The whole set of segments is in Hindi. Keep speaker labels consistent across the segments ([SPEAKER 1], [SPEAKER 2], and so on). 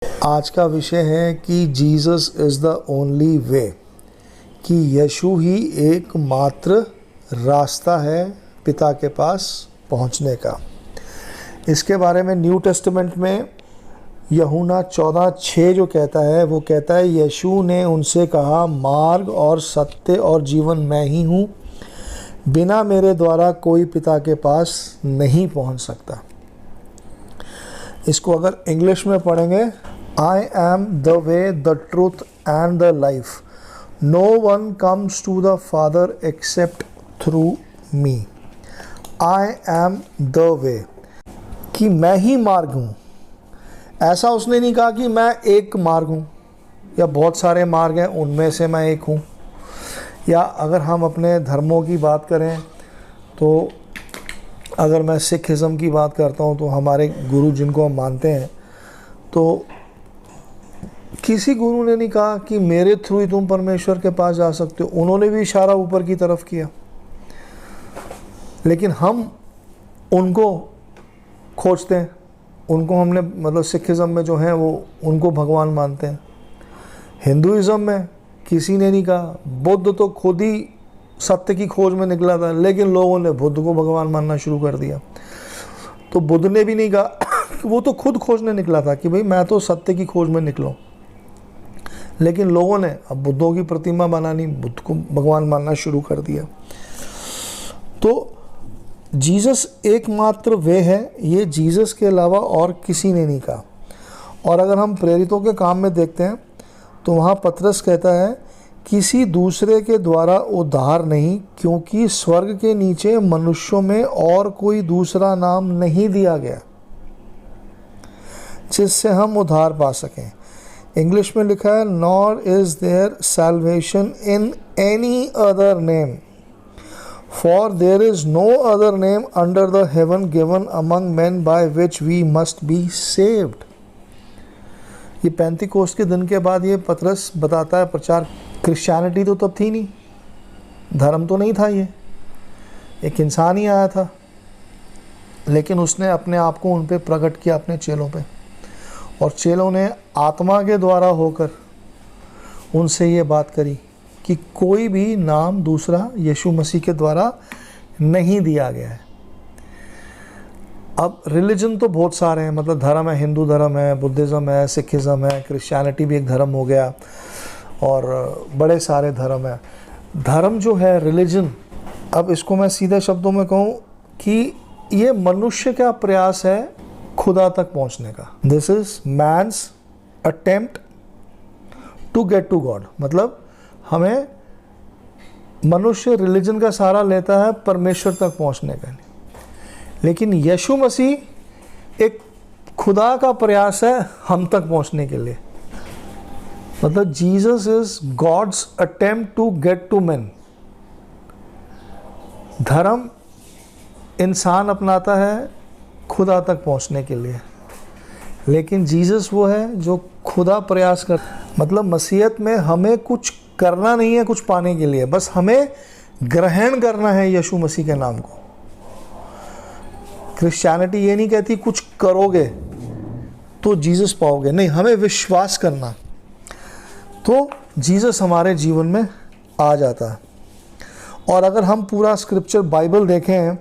[SPEAKER 1] आज का विषय है कि Jesus is the only way, कि यीशु ही एकमात्र रास्ता है पिता के पास पहुंचने का। इसके बारे में न्यू टेस्टामेंट में यूहन्ना 14:6 जो कहता है, वो कहता है यीशु ने उनसे कहा, मार्ग और सत्य और जीवन मैं ही हूँ, बिना मेरे द्वारा कोई पिता के पास नहीं पहुँच सकता। इसको अगर इंग्लिश में पढ़ेंगे, I am the way, the truth and the life. No one comes to the Father except through me. I am the way. कि मैं ही मार्ग हूँ। ऐसा उसने नहीं कहा कि मैं एक मार्ग हूँ या बहुत सारे मार्ग हैं उनमें से मैं एक हूँ। या अगर हम अपने धर्मों की बात करें तो अगर मैं सिखिज़म की बात करता हूँ तो हमारे गुरु जिनको हम मानते हैं, तो किसी गुरु ने नहीं कहा कि मेरे थ्रू ही तुम परमेश्वर के पास जा सकते हो। उन्होंने भी इशारा ऊपर की तरफ किया, लेकिन हम उनको खोजते हैं। उनको हमने मतलब सिखिज़म में जो हैं वो उनको भगवान मानते हैं। हिंदुइज़म में किसी ने नहीं कहा। बुद्ध तो खुद ही सत्य की खोज में निकला था, लेकिन लोगों ने बुद्ध को भगवान मानना शुरू कर दिया। तो बुद्ध ने भी नहीं कहा, वो तो खुद खोजने निकला था कि भाई मैं तो सत्य की खोज में निकलूं, लेकिन लोगों ने अब बुद्धों की प्रतिमा बनानी, बुद्ध को भगवान मानना शुरू कर दिया। तो जीसस एकमात्र वे है, ये जीसस के अलावा और किसी ने नहीं कहा। और अगर हम प्रेरितों के काम में देखते हैं तो वहाँ पतरस कहता है, किसी दूसरे के द्वारा उद्धार नहीं, क्योंकि स्वर्ग के नीचे मनुष्यों में और कोई दूसरा नाम नहीं दिया गया जिससे हम उद्धार पा सकें। इंग्लिश में लिखा है, nor is there salvation in any other name, for there is no other name under the heaven given among men by which we must be saved. ये पेंतिकोस्त के दिन के बाद ये पतरस बताता है प्रचार। क्रिश्चियनिटी तो तब थी नहीं, धर्म तो नहीं था, ये एक इंसान ही आया था, लेकिन उसने अपने आप को उन पे प्रकट किया, अपने चेलों पे, और चेलों ने आत्मा के द्वारा होकर उनसे ये बात करी कि कोई भी नाम दूसरा यीशु मसीह के द्वारा नहीं दिया गया है। अब रिलीजन तो बहुत सारे हैं, मतलब धर्म है, हिंदू धर्म है, बुद्धिज़्म है, सिखिज़म है, क्रिश्चियनिटी भी एक धर्म हो गया, और बड़े सारे धर्म है। धर्म जो है, रिलीजन, अब इसको मैं सीधे शब्दों में कहूँ कि ये मनुष्य का प्रयास है खुदा तक पहुँचने का। This is man's attempt to get to God. मतलब हमें मनुष्य रिलीजन का सहारा लेता है परमेश्वर तक पहुँचने का, लेकिन यीशु मसीह एक खुदा का प्रयास है हम तक पहुँचने के लिए। मतलब Jesus is God's attempt to get to man. धर्म इंसान अपनाता है खुदा तक पहुंचने के लिए, लेकिन जीसस वो है जो खुदा प्रयास कर। मतलब मसीहत में हमें कुछ करना नहीं है कुछ पाने के लिए, बस हमें ग्रहण करना है यीशु मसीह के नाम को। क्रिश्चियनिटी ये नहीं कहती कुछ करोगे तो जीसस पाओगे, नहीं, हमें विश्वास करना तो जीसस हमारे जीवन में आ जाता है। और अगर हम पूरा स्क्रिप्चर बाइबल देखें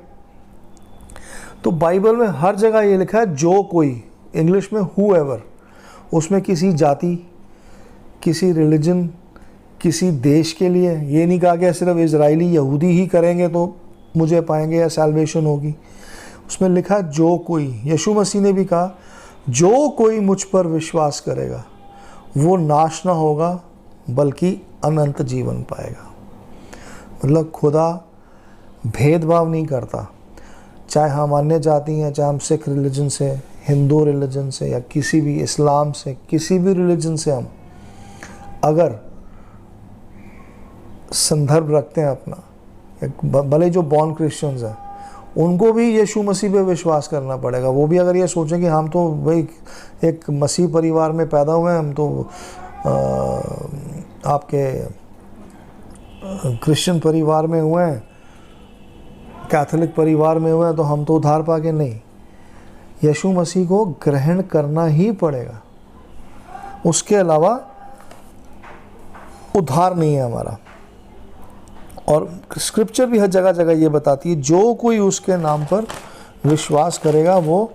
[SPEAKER 1] तो बाइबल में हर जगह ये लिखा है जो कोई, इंग्लिश में हूएवर। उसमें किसी जाति, किसी रिलीजन, किसी देश के लिए ये नहीं कहा गया सिर्फ इजरायली यहूदी ही करेंगे तो मुझे पाएंगे या सैल्वेशन होगी। उसमें लिखा जो कोई। यीशु मसीह ने भी कहा, जो कोई मुझ पर विश्वास करेगा वो नाश ना होगा बल्कि अनंत जीवन पाएगा। मतलब खुदा भेदभाव नहीं करता, चाहे हम अन्य जाति हैं, चाहे हम सिख रिलीजन से, हिंदू रिलीजन से, या किसी भी इस्लाम से, किसी भी रिलीजन से हम अगर संदर्भ रखते हैं अपना, भले जो बॉर्न क्रिश्चियंस हैं उनको भी यीशु मसीह पे विश्वास करना पड़ेगा। वो भी अगर ये सोचें कि हम तो भाई एक मसीह परिवार में पैदा हुए हैं, हम तो आपके क्रिश्चियन परिवार में हुए हैं, कैथोलिक परिवार में हुए हैं, तो हम तो उद्धार पाके नहीं। यीशु मसीह को ग्रहण करना ही पड़ेगा। उसके अलावा उद्धार नहीं है हमारा। और स्क्रिप्चर भी हर जगह जगह ये बताती है, जो कोई उसके नाम पर विश्वास करेगा वो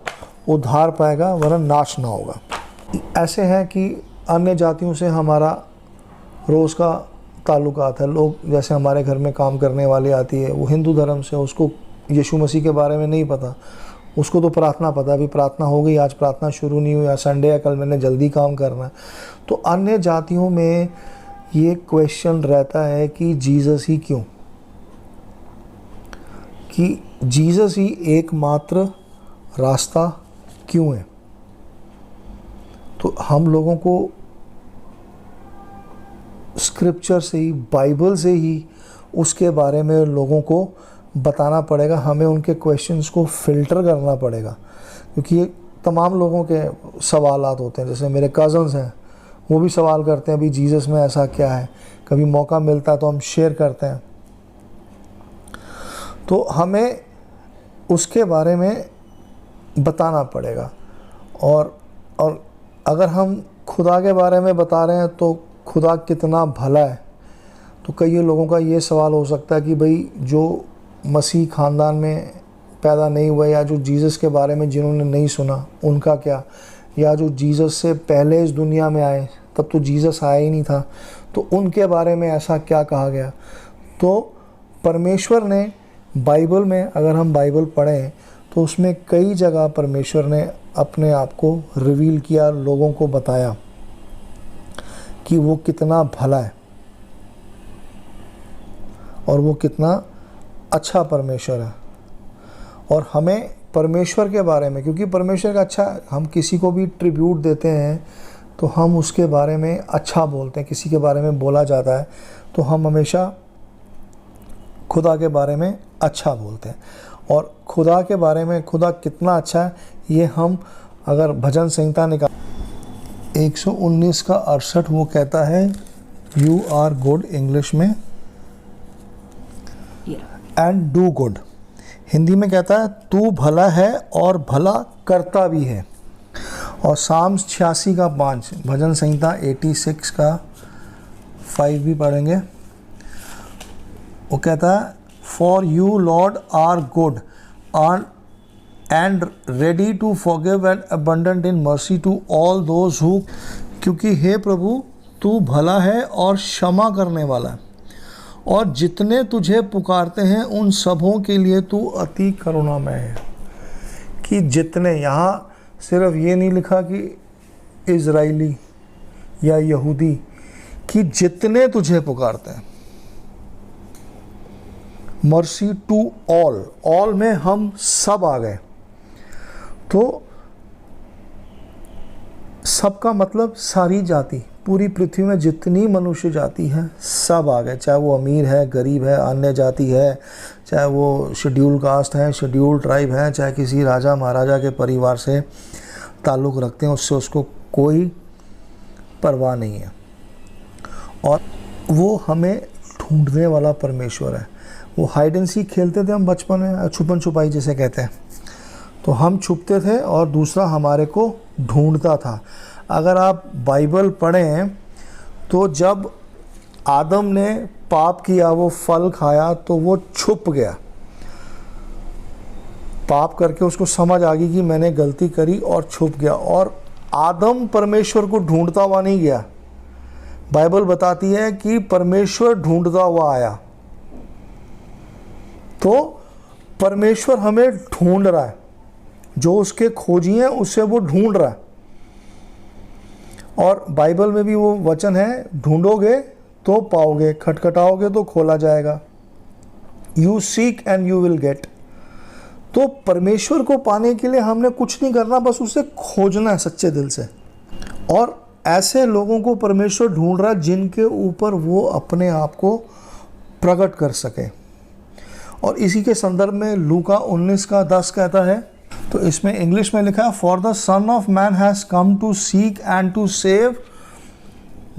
[SPEAKER 1] उद्धार पाएगा, वरना नाश ना होगा। ऐसे है कि अन्य जातियों से हमारा रोज़ का ताल्लुकात है। लोग जैसे हमारे घर में काम करने वाली आती है, वो हिंदू धर्म से, उसको यीशु मसीह के बारे में नहीं पता, उसको तो प्रार्थना पता है, अभी प्रार्थना हो गई, आज प्रार्थना शुरू नहीं हुई, आज संडे है, कल मैंने जल्दी काम करना है। तो अन्य जातियों में ये क्वेश्चन रहता है कि जीसस ही क्यों, कि जीसस ही एकमात्र रास्ता क्यों है। तो हम लोगों को स्क्रिप्चर से ही, बाइबल से ही उसके बारे में लोगों को बताना पड़ेगा। हमें उनके क्वेश्चंस को फ़िल्टर करना पड़ेगा, क्योंकि ये तमाम लोगों के सवालात होते हैं। जैसे मेरे कज़न्स हैं, वो भी सवाल करते हैं अभी जीसस में ऐसा क्या है, कभी मौका मिलता है तो हम शेयर करते हैं। तो हमें उसके बारे में बताना पड़ेगा। और अगर हम खुदा के बारे में बता रहे हैं तो खुदा कितना भला है। तो कई लोगों का ये सवाल हो सकता है कि भाई जो मसीह ख़ानदान में पैदा नहीं हुआ, या जो जीसस के बारे में जिन्होंने नहीं सुना उनका क्या, या जो जीसस से पहले इस दुनिया में आए, तब तो जीसस आया ही नहीं था, तो उनके बारे में ऐसा क्या कहा गया। तो परमेश्वर ने बाइबल में, अगर हम बाइबल पढ़ें तो उसमें कई जगह परमेश्वर ने अपने आप को रिवील किया, लोगों को बताया कि वो कितना भला है और वो कितना अच्छा परमेश्वर है। और हमें परमेश्वर के बारे में, क्योंकि परमेश्वर का अच्छा, हम किसी को भी ट्रिब्यूट देते हैं तो हम उसके बारे में अच्छा बोलते हैं। किसी के बारे में बोला जाता है तो हम हमेशा खुदा के बारे में अच्छा बोलते हैं। और खुदा के बारे में, खुदा कितना अच्छा है, ये हम अगर भजन संहिता निकाल 119 का 68 वो कहता है, यू आर गुड, इंग्लिश में एंड डू गुड। हिंदी में कहता है तू भला है और भला करता भी है। और साम्स 86 का 5, भजन संहिता 86 का 5 भी पढ़ेंगे। वो कहता है for you Lord are good and ready to forgive and abundant in mercy to all those who, क्योंकि हे प्रभु तू भला है और क्षमा करने वाला है, और जितने तुझे पुकारते हैं उन सबों के लिए तू अति करुणामय है। कि जितने, यहाँ सिर्फ ये नहीं लिखा कि इज़राइली या यहूदी, कि जितने तुझे पुकारते हैं। मर्सी टू ऑल, ऑल में हम सब आ गए। तो सबका मतलब सारी जाति, पूरी पृथ्वी में जितनी मनुष्य जाति है सब आ गए, चाहे वो अमीर है, गरीब है, अन्य जाति है, चाहे वो शेड्यूल कास्ट है, शेड्यूल ट्राइब है, चाहे किसी राजा महाराजा के परिवार से ताल्लुक़ रखते हैं, उससे उसको कोई परवाह नहीं है। और वो हमें ढूंढने वाला परमेश्वर है। वो हाइड एंड सीक खेलते थे हम बचपन में, छुपन छुपाई जिसे कहते हैं, तो हम छुपते थे और दूसरा हमारे को ढूंढता था। अगर आप बाइबल पढ़ें तो जब आदम ने पाप किया, वो फल खाया, तो वो छुप गया। पाप करके उसको समझ आ गई कि मैंने गलती करी और छुप गया। और आदम परमेश्वर को ढूंढता हुआ नहीं गया, बाइबल बताती है कि परमेश्वर ढूंढता हुआ आया। तो परमेश्वर हमें ढूंढ रहा है, जो उसके खोजी हैं उससे वो ढूंढ रहा है। और बाइबल में भी वो वचन है, ढूंढोगे तो पाओगे, खटखटाओगे तो खोला जाएगा। You seek and you will get. तो परमेश्वर को पाने के लिए हमने कुछ नहीं करना, बस उसे खोजना है सच्चे दिल से। और ऐसे लोगों को परमेश्वर ढूंढ रहा है जिनके ऊपर वो अपने आप को प्रकट कर सके। और इसी के संदर्भ में लूका 19 का 10 कहता है, तो इसमें इंग्लिश में लिखा है, for the son of man has come to seek and to save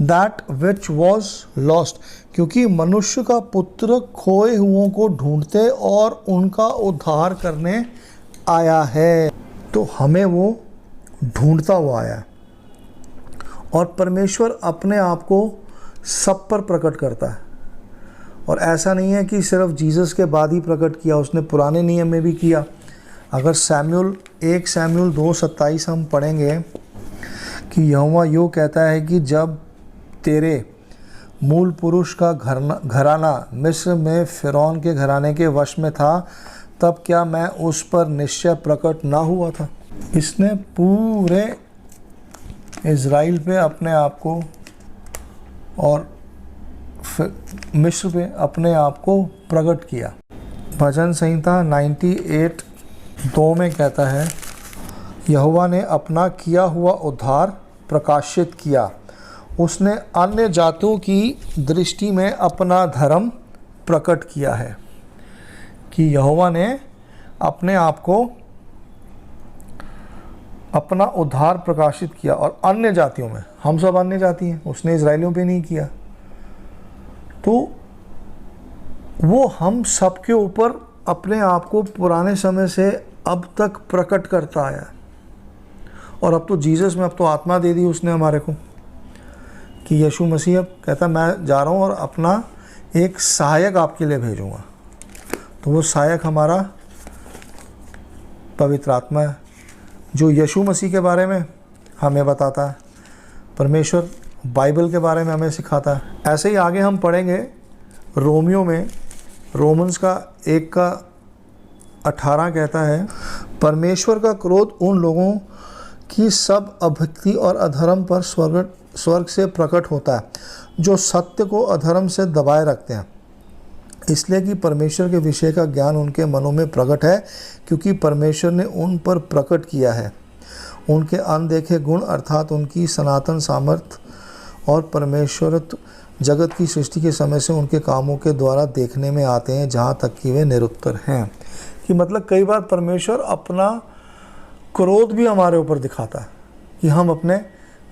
[SPEAKER 1] that which was lost. क्योंकि मनुष्य का पुत्र खोए हुओं को ढूंढते और उनका उद्धार करने आया है। तो हमें वो ढूंढता हुआ आया है। और परमेश्वर अपने आप को सब पर प्रकट करता है। और ऐसा नहीं है कि सिर्फ जीसस के बाद ही प्रकट किया, उसने पुराने नियम में भी किया। अगर 1 सैमुएल 2:27 हम पढ़ेंगे कि यहोवा यूँ कहता है कि जब तेरे मूल पुरुष का घराना मिस्र में फ़िरौन के घराने के वश में था, तब क्या मैं उस पर निश्चय प्रकट ना हुआ था। इसने पूरे इज़राइल पे अपने आप को और मिस्र पे अपने आप को प्रकट किया। भजन संहिता 98:2 में कहता है, यहोवा ने अपना किया हुआ उद्धार प्रकाशित किया, उसने अन्य जातियों की दृष्टि में अपना धर्म प्रकट किया है। कि यहोवा ने अपने आप को अपना उद्धार प्रकाशित किया और अन्य जातियों में, हम सब अन्य जाति हैं, उसने इजराइलियों पे नहीं किया, तो वो हम सब के ऊपर अपने आप को पुराने समय से अब तक प्रकट करता आया। और अब तो जीसस में अब तो आत्मा दे दी उसने हमारे को, कि यीशु मसीह अब कहता मैं जा रहा हूँ और अपना एक सहायक आपके लिए भेजूँगा। तो वो सहायक हमारा पवित्र आत्मा है, जो यीशु मसीह के बारे में हमें बताता है, परमेश्वर बाइबल के बारे में हमें सिखाता है। ऐसे ही आगे हम पढ़ेंगे रोमियो में, रोमन्स का 1:18 कहता है, परमेश्वर का क्रोध उन लोगों की सब अभक्ति और अधर्म पर स्वर्ग से प्रकट होता है, जो सत्य को अधर्म से दबाए रखते हैं, इसलिए कि परमेश्वर के विषय का ज्ञान उनके मनों में प्रकट है, क्योंकि परमेश्वर ने उन पर प्रकट किया है। उनके अनदेखे गुण अर्थात उनकी सनातन सामर्थ्य और परमेश्वरत्व जगत की सृष्टि के समय से उनके कामों के द्वारा देखने में आते हैं, जहाँ तक कि वे निरुत्तर हैं। कि मतलब कई बार परमेश्वर अपना क्रोध भी हमारे ऊपर दिखाता है कि हम अपने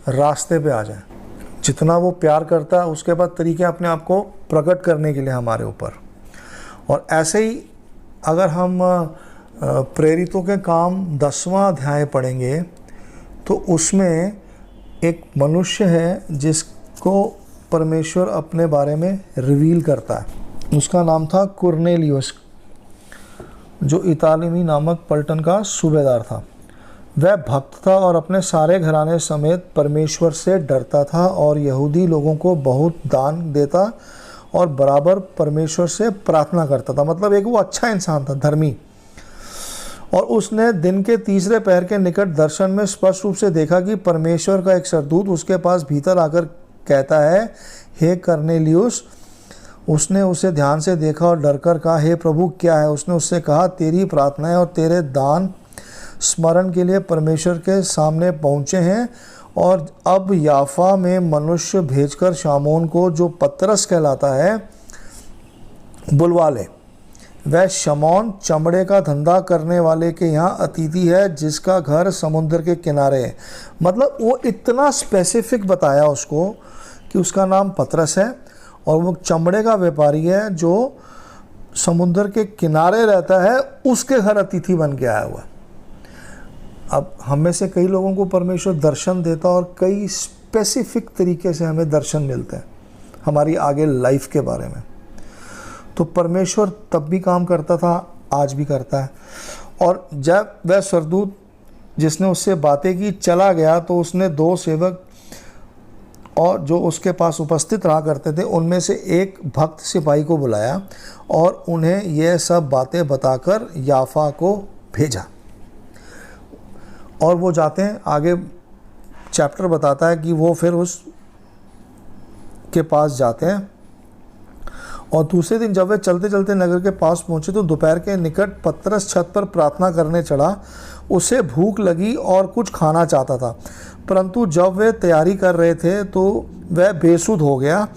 [SPEAKER 1] रास्ते पे आ जाएं। जितना वो प्यार करता है उसके बाद तरीके अपने आप को प्रकट करने के लिए हमारे ऊपर। और ऐसे ही अगर हम प्रेरितों के काम 10वां अध्याय पढ़ेंगे तो उसमें एक मनुष्य है जिसको परमेश्वर अपने बारे में रिवील करता है। उसका नाम था कुरनेलियुस, जो इतालिमी नामक पलटन का सूबेदार था। वह भक्त था और अपने सारे घराने समेत परमेश्वर से डरता था और यहूदी लोगों को बहुत दान देता और बराबर परमेश्वर से प्रार्थना करता था। मतलब एक वो अच्छा इंसान था, धर्मी। और उसने दिन के तीसरे पहर के निकट दर्शन में स्पष्ट रूप से देखा कि परमेश्वर का एक सरदूत उसके पास भीतर आकर कहता है, हे कुरनेलियुस। उसने उसे ध्यान से देखा और डरकर कहा, हे प्रभु क्या है? उसने उससे कहा, तेरी प्रार्थनाएं और तेरे दान स्मरण के लिए परमेश्वर के सामने पहुँचे हैं, और अब याफा में मनुष्य भेजकर शामोन को, जो पतरस कहलाता है, बुलवा ले। वह शमौन चमड़े का धंधा करने वाले के यहाँ अतिथि है, जिसका घर समुद्र के किनारे है। मतलब वो इतना स्पेसिफिक बताया उसको कि उसका नाम पतरस है और वो चमड़े का व्यापारी है जो समुद्र के किनारे रहता है, उसके घर अतिथि बन के आया हुआ। अब हम में से कई लोगों को परमेश्वर दर्शन देता और कई स्पेसिफिक तरीके से हमें दर्शन मिलते हैं हमारी आगे लाइफ के बारे में। तो परमेश्वर तब भी काम करता था, आज भी करता है। और जब वह सरदूत जिसने उससे बातें की चला गया, तो उसने 2 सेवक और जो उसके पास उपस्थित रहा करते थे उनमें से एक भक्त सिपाही को बुलाया और उन्हें यह सब बातें बताकर याफा को भेजा। और वो जाते हैं, आगे चैप्टर बताता है कि वो फिर उस के पास जाते हैं। और दूसरे दिन जब वे चलते चलते नगर के पास पहुँचे तो दोपहर के निकट पतरस छत पर प्रार्थना करने चढ़ा। उसे भूख लगी और कुछ खाना चाहता था, परंतु जब वे तैयारी कर रहे थे तो वह बेसुध हो गया।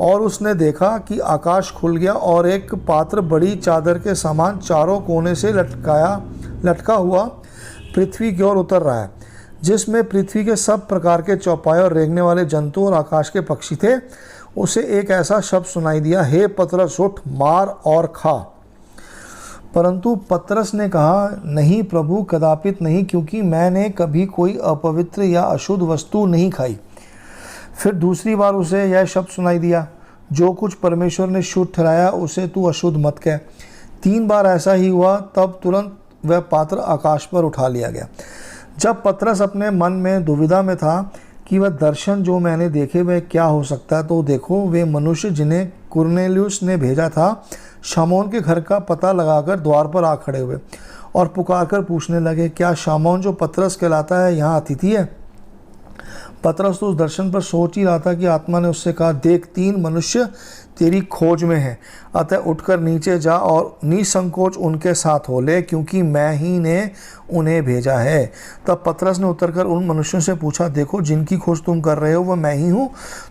[SPEAKER 1] और उसने देखा कि आकाश खुल गया और एक पात्र बड़ी चादर के समान चारों कोने से लटका हुआ पृथ्वी की ओर उतर रहा है, जिसमें पृथ्वी के सब प्रकार के चौपाए और रेंगने वाले जंतु और आकाश के पक्षी थे। उसे एक ऐसा शब्द सुनाई दिया, हे पतरस उठ, मार और खा। परंतु पतरस ने कहा, नहीं प्रभु, कदापित नहीं, क्योंकि मैंने कभी कोई अपवित्र या अशुद्ध वस्तु नहीं खाई। फिर दूसरी बार उसे यह शब्द सुनाई दिया, जो कुछ परमेश्वर ने शुद्ध ठहराया उसे तू अशुद्ध मत कह। 3 बार ऐसा ही हुआ, तब तुरंत वह पात्र आकाश पर उठा लिया गया। जब पतरस अपने मन में दुविधा में था कि वह दर्शन जो मैंने देखे वह क्या हो सकता है, तो देखो वे मनुष्य जिन्हें कुरनेलियुस ने भेजा था शामौन के घर का पता लगाकर द्वार पर आ खड़े हुए और पुकारकर पूछने लगे, क्या शामौन जो पतरस कहलाता है यहाँ अतिथि है? पतरस तो उस दर्शन पर सोच ही रहा था कि आत्मा ने उससे कहा, देख 3 मनुष्य तेरी खोज में हैं, अतः उठकर नीचे जा और निसंकोच उनके साथ हो ले, क्योंकि मैं ही ने उन्हें भेजा है। तब पतरस ने उतरकर उन मनुष्यों से पूछा, देखो जिनकी खोज तुम कर रहे हो वह मैं ही हूँ,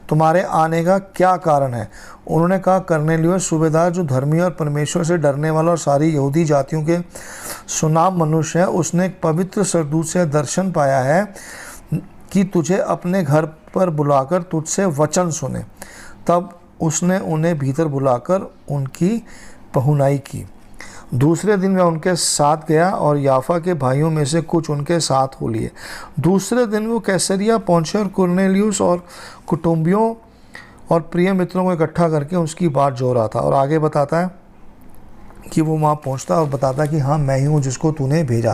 [SPEAKER 1] तुम्हारे आने का क्या कारण है? उन्होंने कहा, कुरनेलियुस सूबेदार जो धर्मी और परमेश्वर से डरने वाला और सारी यहूदी जातियों के सुनाम मनुष्य है, उसने एक पवित्र स्वर्गदूत से दर्शन पाया है कि तुझे अपने घर पर बुलाकर तुझसे वचन सुने। तब उसने उन्हें भीतर बुलाकर उनकी पहुनाई की। दूसरे दिन वह उनके साथ गया और याफा के भाइयों में से कुछ उनके साथ हो लिए। दूसरे दिन वो कैसरिया पहुंचे और कुरनेलियुस और कुटुंबियों और प्रिय मित्रों को इकट्ठा करके उसकी बात जो रहा था। और आगे बताता है कि वो वहाँ पहुँचता और बताता कि हाँ मैं ही हूँ जिसको तूने भेजा।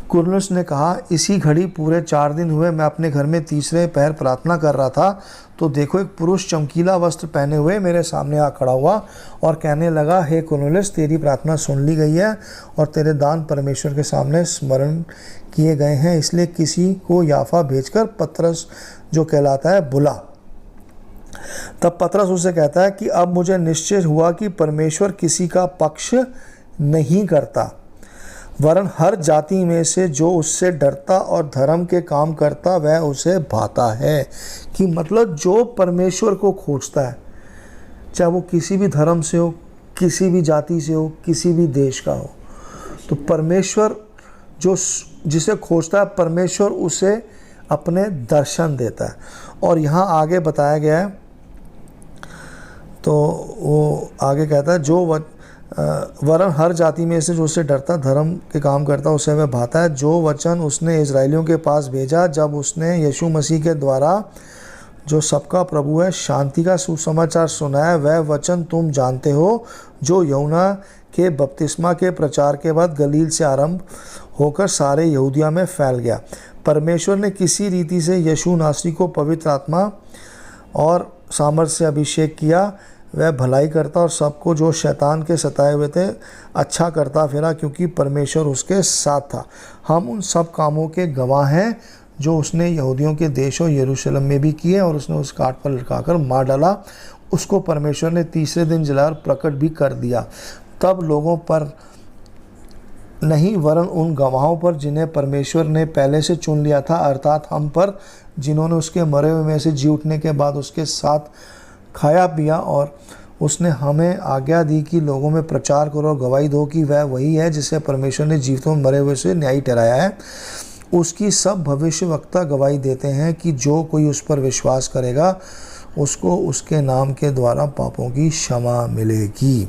[SPEAKER 1] कुरनेलियुस ने कहा, इसी घड़ी पूरे 4 दिन हुए मैं अपने घर में तीसरे पहर प्रार्थना कर रहा था, तो देखो एक पुरुष चमकीला वस्त्र पहने हुए मेरे सामने आ खड़ा हुआ और कहने लगा, हे कुरनेलियुस, तेरी प्रार्थना सुन ली गई है और तेरे दान परमेश्वर के सामने स्मरण किए गए हैं, इसलिए किसी को याफा भेजकर पतरस जो कहलाता है बुला। तब पतरस उसे कहता है कि अब मुझे निश्चय हुआ कि परमेश्वर किसी का पक्ष नहीं करता, वरन हर जाति में से जो उससे डरता और धर्म के काम करता वह उसे भाता है। कि मतलब जो परमेश्वर को खोजता है, चाहे वो किसी भी धर्म से हो, किसी भी जाति से हो, किसी भी देश का हो, तो परमेश्वर जो जिसे खोजता है परमेश्वर उसे अपने दर्शन देता है। और यहाँ आगे बताया गया है, तो वो आगे कहता है, जो वरन हर जाति में से जो उससे डरता धर्म के काम करता उसे वह भाता है। जो वचन उसने इजराइलियों के पास भेजा जब उसने यीशु मसीह के द्वारा जो सबका प्रभु है शांति का सुसमाचार सुनाया, वह वचन तुम जानते हो, जो यूहन्ना के बपतिस्मा के प्रचार के बाद गलील से आरंभ होकर सारे यहूदिया में फैल गया। परमेश्वर ने किसी रीति से यीशु नासरी को पवित्र आत्मा और सामर्थ्य से अभिषेक किया। वह भलाई करता और सबको जो शैतान के सताए हुए थे अच्छा करता फिरा, क्योंकि परमेश्वर उसके साथ था। हम उन सब कामों के गवाह हैं जो उसने यहूदियों के देश और यरूशलेम में भी किए, और उसने उस काट पर लटकाकर मार डाला। उसको परमेश्वर ने तीसरे दिन जलाकर प्रकट भी कर दिया, तब लोगों पर नहीं वरन उन गवाहों पर जिन्हें परमेश्वर ने पहले से चुन लिया था, अर्थात हम पर, जिन्होंने उसके मरे हुए में से जी उठने के बाद उसके साथ खाया पिया। और उसने हमें आज्ञा दी कि लोगों में प्रचार करो और गवाही दो कि वह वही है जिसे परमेश्वर ने जीवितों में मरे हुए से न्यायी ठहराया है। उसकी सब भविष्यवक्ता गवाही देते हैं कि जो कोई उस पर विश्वास करेगा उसको उसके नाम के द्वारा पापों की क्षमा मिलेगी।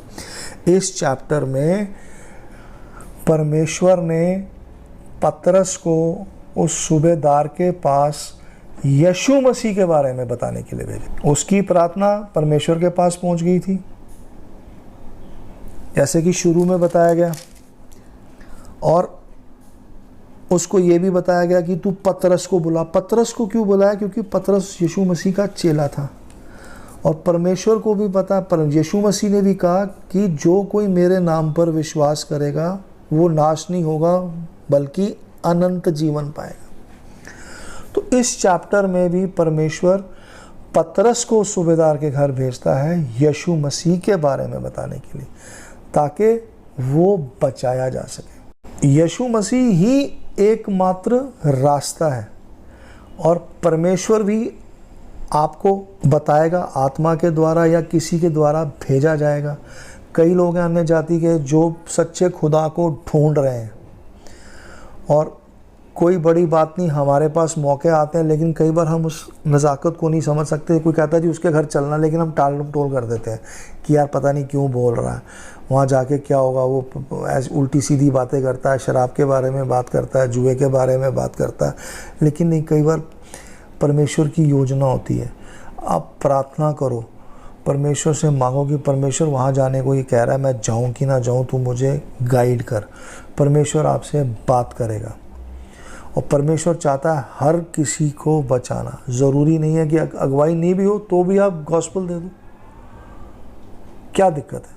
[SPEAKER 1] इस चैप्टर में परमेश्वर ने पतरस को उस सूबेदार के पास यीशु मसीह के बारे में बताने के लिए भेजा। उसकी प्रार्थना परमेश्वर के पास पहुंच गई थी, जैसे कि शुरू में बताया गया, और उसको ये भी बताया गया कि तू पतरस को बुला। पतरस को क्यों बुलाया? क्योंकि पतरस यीशु मसीह का चेला था, और परमेश्वर को भी पता, पर यीशु मसीह ने भी कहा कि जो कोई मेरे नाम पर विश्वास करेगा वो नाश नहीं होगा बल्कि अनंत जीवन पाएगा। तो इस चैप्टर में भी परमेश्वर पतरस को सूबेदार के घर भेजता है यीशु मसीह के बारे में बताने के लिए, ताकि वो बचाया जा सके। यीशु मसीह ही एकमात्र रास्ता है, और परमेश्वर भी आपको बताएगा आत्मा के द्वारा या किसी के द्वारा भेजा जाएगा। कई लोग हैं अन्य जाति के जो सच्चे खुदा को ढूंढ रहे हैं, और कोई बड़ी बात नहीं, हमारे पास मौके आते हैं, लेकिन कई बार हम उस नज़ाकत को नहीं समझ सकते। कोई कहता है जी उसके घर चलना, लेकिन हम टाल मटोल कर देते हैं कि यार पता नहीं क्यों बोल रहा है, वहाँ जाके क्या होगा। वो ऐसी उल्टी सीधी बातें करता है, शराब के बारे में बात करता है, जुए के बारे में बात करता है, लेकिन नहीं, कई बार परमेश्वर की योजना होती है। आप प्रार्थना करो, परमेश्वर से मांगो कि परमेश्वर वहाँ जाने को ये कह रहा है, मैं जाऊँ कि ना जाऊँ, तू मुझे गाइड कर। परमेश्वर आपसे बात करेगा और परमेश्वर चाहता है हर किसी को बचाना। ज़रूरी नहीं है कि अगुवाई नहीं भी हो तो भी आप गॉस्पेल दे दो, क्या दिक्कत है?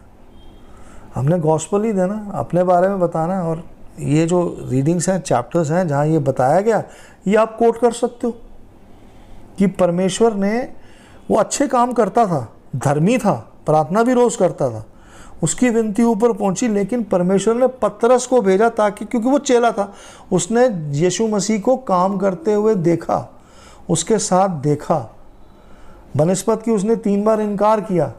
[SPEAKER 1] हमने गॉस्पेल ही देना, अपने बारे में बताना है। और ये जो रीडिंग्स हैं, चैप्टर्स हैं जहाँ ये बताया गया, ये आप कोट कर सकते हो कि परमेश्वर ने, वो अच्छे काम करता था, धर्मी था, प्रार्थना भी रोज़ करता था, उसकी विनती ऊपर पहुंची, लेकिन परमेश्वर ने पतरस को भेजा ताकि, क्योंकि वो चेला था, उसने यीशु मसीह को काम करते हुए देखा, उसके साथ देखा। बनिस्बत की उसने 3 बार इनकार किया,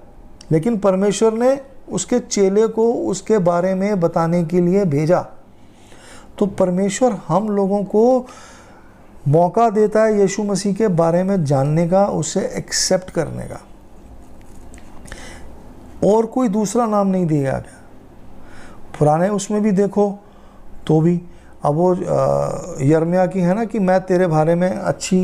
[SPEAKER 1] लेकिन परमेश्वर ने उसके चेले को उसके बारे में बताने के लिए भेजा। तो परमेश्वर हम लोगों को मौका देता है यीशु मसीह के बारे में जानने का, उसे एक्सेप्ट करने का, और कोई दूसरा नाम नहीं दिया गया। पुराने उसमें भी देखो तो भी, अब वो यिर्मयाह की है ना कि मैं तेरे बारे में अच्छी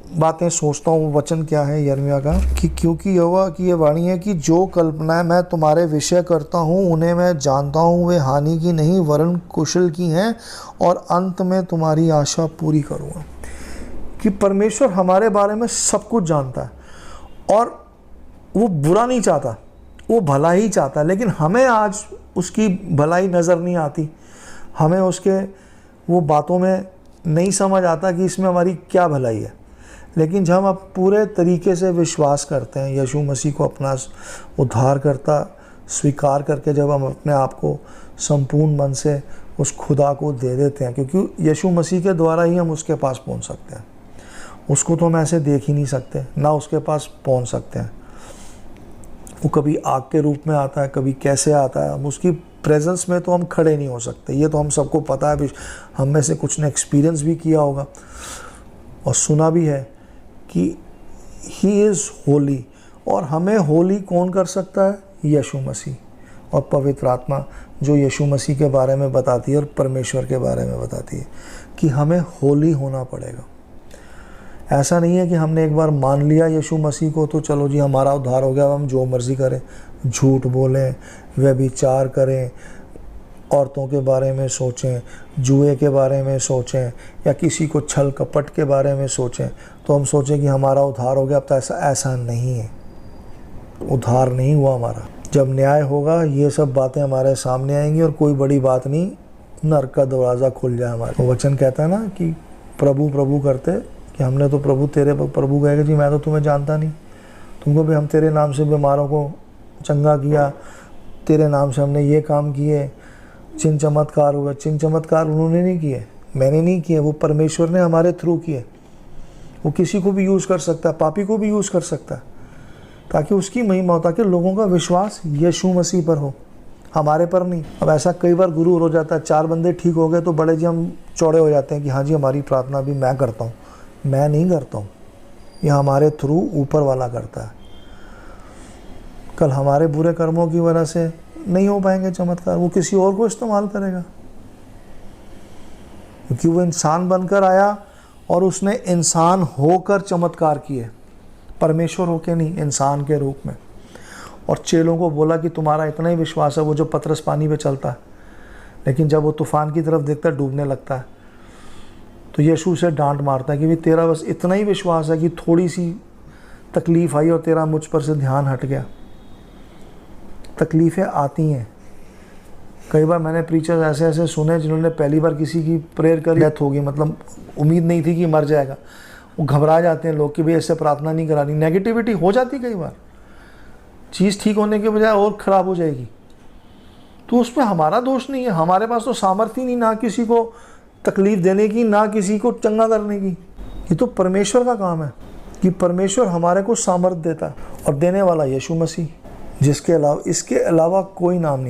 [SPEAKER 1] बातें सोचता हूँ। वचन क्या है यिर्मयाह का कि क्योंकि यहोवा की ये वाणी है कि जो कल्पनाएं मैं तुम्हारे विषय करता हूँ उन्हें मैं जानता हूँ, वे हानि की नहीं वरन कुशल की हैं, और अंत में तुम्हारी आशा पूरी करूँगा। कि परमेश्वर हमारे बारे में सब कुछ जानता है और वो बुरा नहीं चाहता, वो भला ही चाहता है। लेकिन हमें आज उसकी भलाई नज़र नहीं आती, हमें उसके वो बातों में नहीं समझ आता कि इसमें हमारी क्या भलाई है। लेकिन जब हम पूरे तरीके से विश्वास करते हैं, यीशु मसीह को अपना उद्धारकर्ता स्वीकार करके जब हम अपने आप को संपूर्ण मन से उस खुदा को दे देते हैं, क्योंकि यीशु मसीह के द्वारा ही हम उसके पास पहुंच सकते हैं। उसको तो हम ऐसे देख ही नहीं सकते, ना उसके पास पहुंच सकते हैं। वो कभी आग के रूप में आता है, कभी कैसे आता है, हम उसकी प्रेजेंस में तो हम खड़े नहीं हो सकते। ये तो हम सबको पता है, हम में से कुछ ने एक्सपीरियंस भी किया होगा और सुना भी है कि ही इज़ होली। और हमें होली कौन कर सकता है? यीशु मसीह और पवित्र आत्मा, जो यीशु मसीह के बारे में बताती है और परमेश्वर के बारे में बताती है कि हमें होली होना पड़ेगा। ऐसा नहीं है कि हमने एक बार मान लिया यीशु मसीह को तो चलो जी हमारा उद्धार हो गया, हम जो मर्ज़ी करें, झूठ बोलें, व्यभिचार करें, औरतों के बारे में सोचें, जुए के बारे में सोचें, या किसी को छल कपट के बारे में सोचें, तो हम सोचें कि हमारा उद्धार हो गया। अब तो ऐसा नहीं है, उद्धार नहीं हुआ हमारा। जब न्याय होगा ये सब बातें हमारे सामने आएंगी और कोई बड़ी बात नहीं, नरक का दरवाज़ा खुल जाए हमारे। तो वचन कहता है ना कि प्रभु प्रभु करते, कि हमने तो प्रभु कहेगा जी मैं तो तुम्हें जानता नहीं, तुमको भी हम तेरे नाम से बीमारों को चंगा किया, तेरे नाम से हमने ये काम किए, चिन्ह चमत्कार हुए। चिन्ह चमत्कार उन्होंने नहीं किए, मैंने नहीं किए, वो परमेश्वर ने हमारे थ्रू किए। वो किसी को भी यूज़ कर सकता है, पापी को भी यूज़ कर सकता है, ताकि उसकी महिमा हो, ताकि लोगों का विश्वास यीशु मसीह पर हो, हमारे पर नहीं। अब ऐसा कई बार गुरूर हो जाता है, 4 बंदे ठीक हो गए तो बड़े जी हम चौड़े हो जाते हैं कि हाँ जी हमारी प्रार्थना भी मैं करता हूँ। मैं नहीं करता हूँ, ये हमारे थ्रू ऊपर वाला करता है। कल हमारे बुरे कर्मों की वजह से नहीं हो पाएंगे चमत्कार, वो किसी और को इस्तेमाल करेगा, क्योंकि वो इंसान बनकर आया और उसने इंसान होकर चमत्कार किए, परमेश्वर होके नहीं, इंसान के रूप में। और चेलों को बोला कि तुम्हारा इतना ही विश्वास है, वो जो पतरस पानी पे चलता है, लेकिन जब वो तूफान की तरफ देखता है डूबने लगता है, तो यीशु उसे डांट मारता है कि भाई तेरा बस इतना ही विश्वास है कि थोड़ी सी तकलीफ़ आई और तेरा मुझ पर से ध्यान हट गया। तकलीफ़ें आती हैं। कई बार मैंने प्रीचर्स ऐसे ऐसे सुने जिन्होंने पहली बार किसी की प्रेयर कर डेथ होगी, मतलब उम्मीद नहीं थी कि मर जाएगा, वो घबरा जाते हैं लोग कि भाई ऐसे प्रार्थना नहीं करानी। नेगेटिविटी हो जाती कई बार, चीज़ ठीक होने के बजाय और ख़राब हो जाएगी, तो उसमें हमारा दोष नहीं है। हमारे पास तो सामर्थ्य नहीं ना किसी को तकलीफ़ देने की, ना किसी को चंगा करने की। ये तो परमेश्वर का काम है कि परमेश्वर हमारे को सामर्थ्य देता है, और देने वाला यीशु मसीह, जिसके अलावा इसके अलावा कोई नाम नहीं।